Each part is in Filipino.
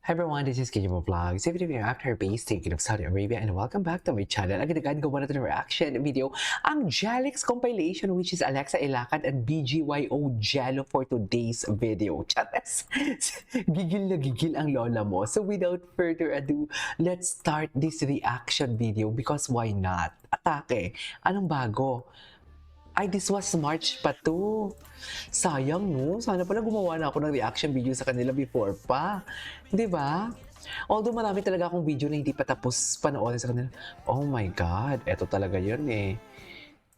Hi everyone, this is KJ Vlogs. If you're after base taking of Saudi Arabia and welcome back to my channel. Agad-agad gawa natin ng reaction video ang Jalix compilation which is Alexa Ilacad and BGYO Jello for today's video. Charas! Gigil na gigil ang lola mo. So without further ado, let's start this reaction video because why not? Atake. Anong bago? Ay, this was March pa to. Sayang, no? Sana pala gumawa na ako ng reaction video sa kanila before pa. Di ba? Although marami talaga akong video na hindi pa tapos panoorin sa kanila. Oh my God, eto talaga yun eh.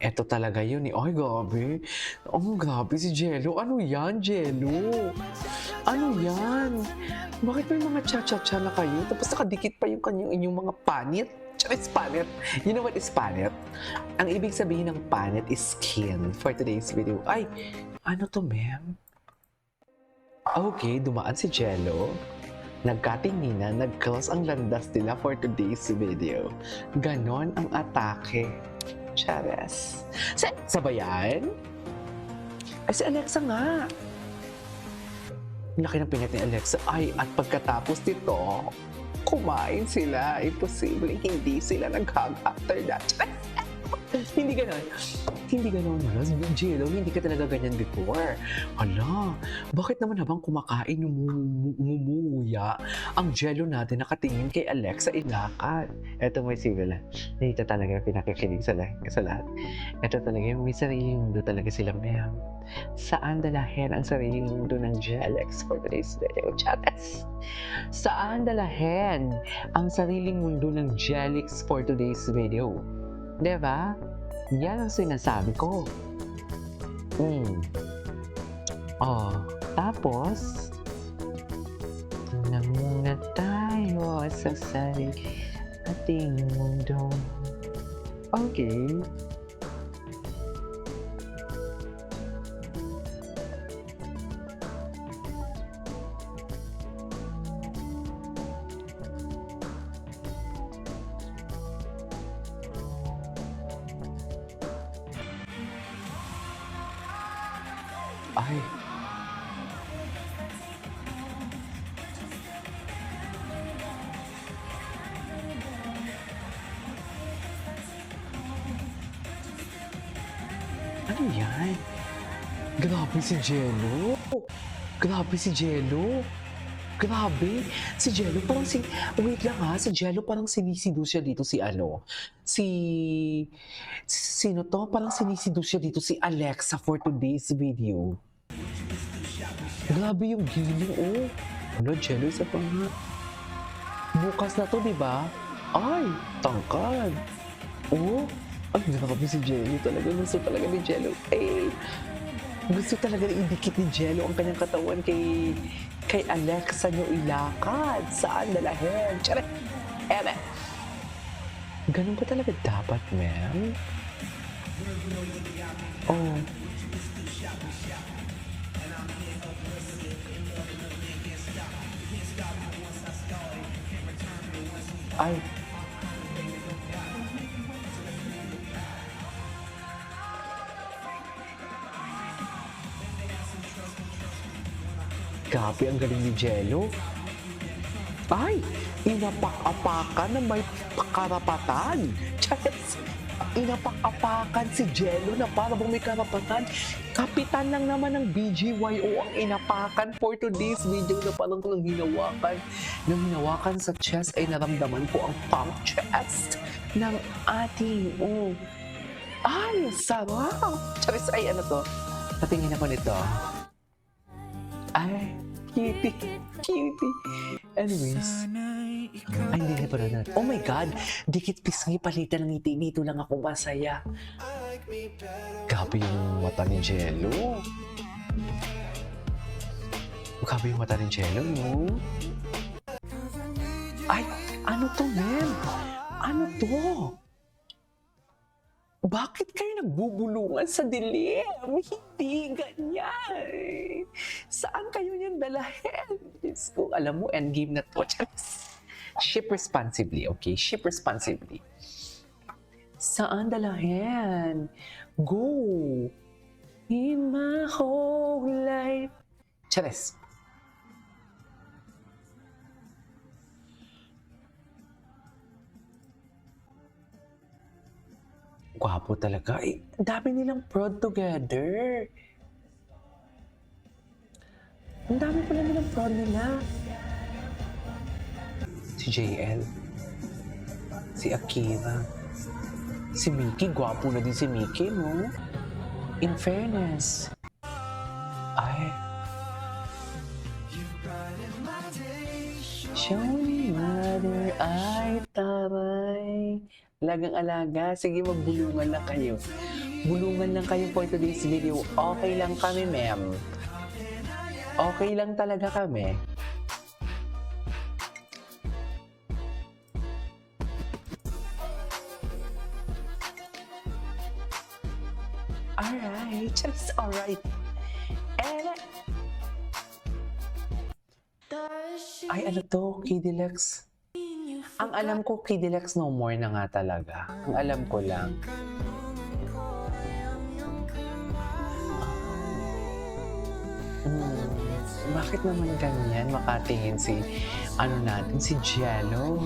Eto talaga yun eh. Ay, grabe. Oh, grabe si Jello. Ano yan, Jello? Ano yan? Bakit may mga cha-cha-cha na kayo? Tapos nakadikit pa yung inyong mga panit? It's panit. You know what is panit? Ang ibig sabihin ng panit is skin for today's video. Ay, ano to, ma'am? Okay, dumaan si Jello. Nagkatinginan, nag-cross ang landas nila for today's video. Ganon ang atake. Chares. Si Alexa ba yan? Ay, si Alexa nga. Laki ng pinat ni Alexa. Ay, at pagkatapos nito, kumain sila. Imposible, hindi sila nag-hug after that. Hindi ganon. Hindi ganon. Jello, hindi ka talaga ganyan before. Hala, bakit naman habang kumakain ngumuya ang Jello natin nakatingin kay Alexa Ilacad? Ito may sila. Dito talaga pinakikinig sa lahat. Ito talaga yung may sariling mundo talaga sila, ma'am. Saan dalahin ang sariling mundo ng Jelix for today's video? Chatas! Saan dalahin ang sariling mundo ng Jelix for today's video? Diba? Yan ang sinasabi ko. Oh, tapos, tingnan muna tayo sa ating mundo. Okay. Ay. Ano yan? Grabe si Jello. Grabe si Jello. Grabe. Si Jello parang wait lang ha. Si Jello parang sinisido siya dito si ano. Sino to? Parang sinisido siya dito si Alexa for today's video. Grabe yung giling, oh. Ano, Jello, isa pa nga. Bukas na to, di ba? Ay, tangkad. Oh, ay, grabe si Jello talaga. Gusto talaga ni Jello. Eh, gusto talaga idikit ni Jello ang kanyang katawan kay Alexa nyo Ilacad. Saan dalahin? Tiyari! Eme! Ganun ba talaga dapat, ma'am? Oh. Ay. Grabe, ang galing ni Jello. Ay, inapak-apakan na may karapatan. Charis, inapak-apakan si Jello na para bang may karapatan. Kapitan lang naman ng BGYO ang inapakan for today's video na parang nang hinawakan. Nang hinawakan sa chest ay naramdaman ko ang pump chest ng ating, ay, sarap. Charis, ay ano to? Patingin ako nito. Ay, cutie. Anyways. Ay, hindi na pala natin. Oh my God! Dikit pisngi palitan ng ngiti. Dito lang ako masaya. Grabe yung mata ni Jello. Grabe yung mata ni Jello, no? Ay, ano to, ma'am? Ano to? Bakit kayo nagbubulungan sa dilim? Hindi ganyan. Saan kayo niyan dalahin? Kung alam mo, endgame na to. Ship responsibly, okay? Ship responsibly. Saan dalahin? Go! In my whole life. Charis. gwapo talaga. Eh, ang dami nilang prod together. Ang dami pala nilang prod nila. Si JL. Si Akira. Si Mickey, gwapo na din si Mickey, no? In fairness. Ay. Show me mother, ay taray. Alagang-alaga. Sige, magbulungan lang kayo. Bulungan lang kayo for today's video. Okay lang kami, ma'am. Okay lang talaga kami. Alright, just alright. And ay, ano to? Kidelex. Ang alam ko, Kidelex no more na nga talaga. Ang alam ko lang. Bakit naman ganyan makatingin si, si Jello?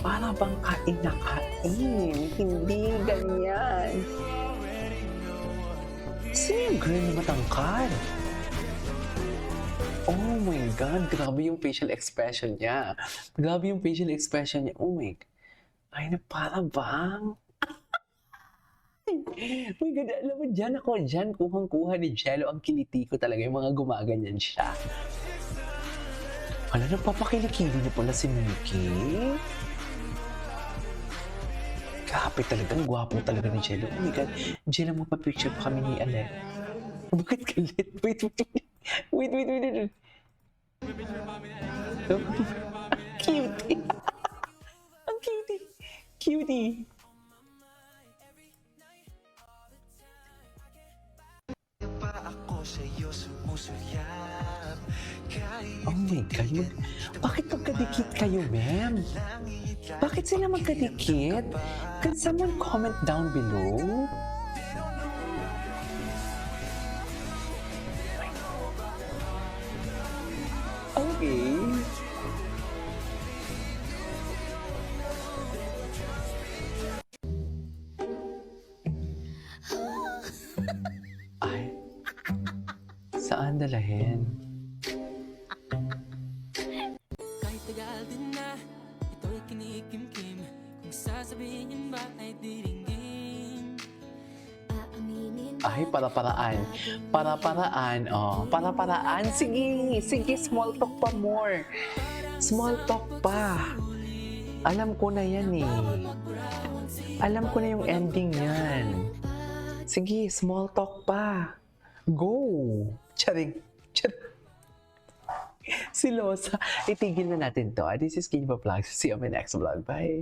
Para bang kain na kain. Hindi ganyan. Sino yung girl na matangkad? Oh my God, grabe yung facial expression niya. Grabe yung facial expression niya. Oh my God. Ay, na para bang? Oh my God, alam mo dyan, kuhang-kuha ni Jello. Ang kiliti ko talaga, yung mga gumaganyan siya. Wala, nagpapakilikili niyo pala si Mickey. Grabe talaga, ang gwapo talaga ni Jello. Oh my God, Jello, magpa-picture pa kami ni Alec. Bakit galit? Wait. Cutie. Ang cutie. Cutie. Oh my God, bakit magkadikit kayo, ma'am? Bakit sila magkadikit? Can someone comment down below? Okay. Ay, saan dalahin? Kahit tagal din na, ito'y kinikimkim. Kung sasabihin ba ay diringgin. Ay, para-paraan. Para-paraan, oh. Para-paraan. Sige, small talk pa more. Small talk pa. Alam ko na yan eh. Alam ko na yung ending yan. Sige, small talk pa. Go! Charing. Si Losa. Itigil na natin to. This is Kinva Vlogs. See you on my next vlog. Bye!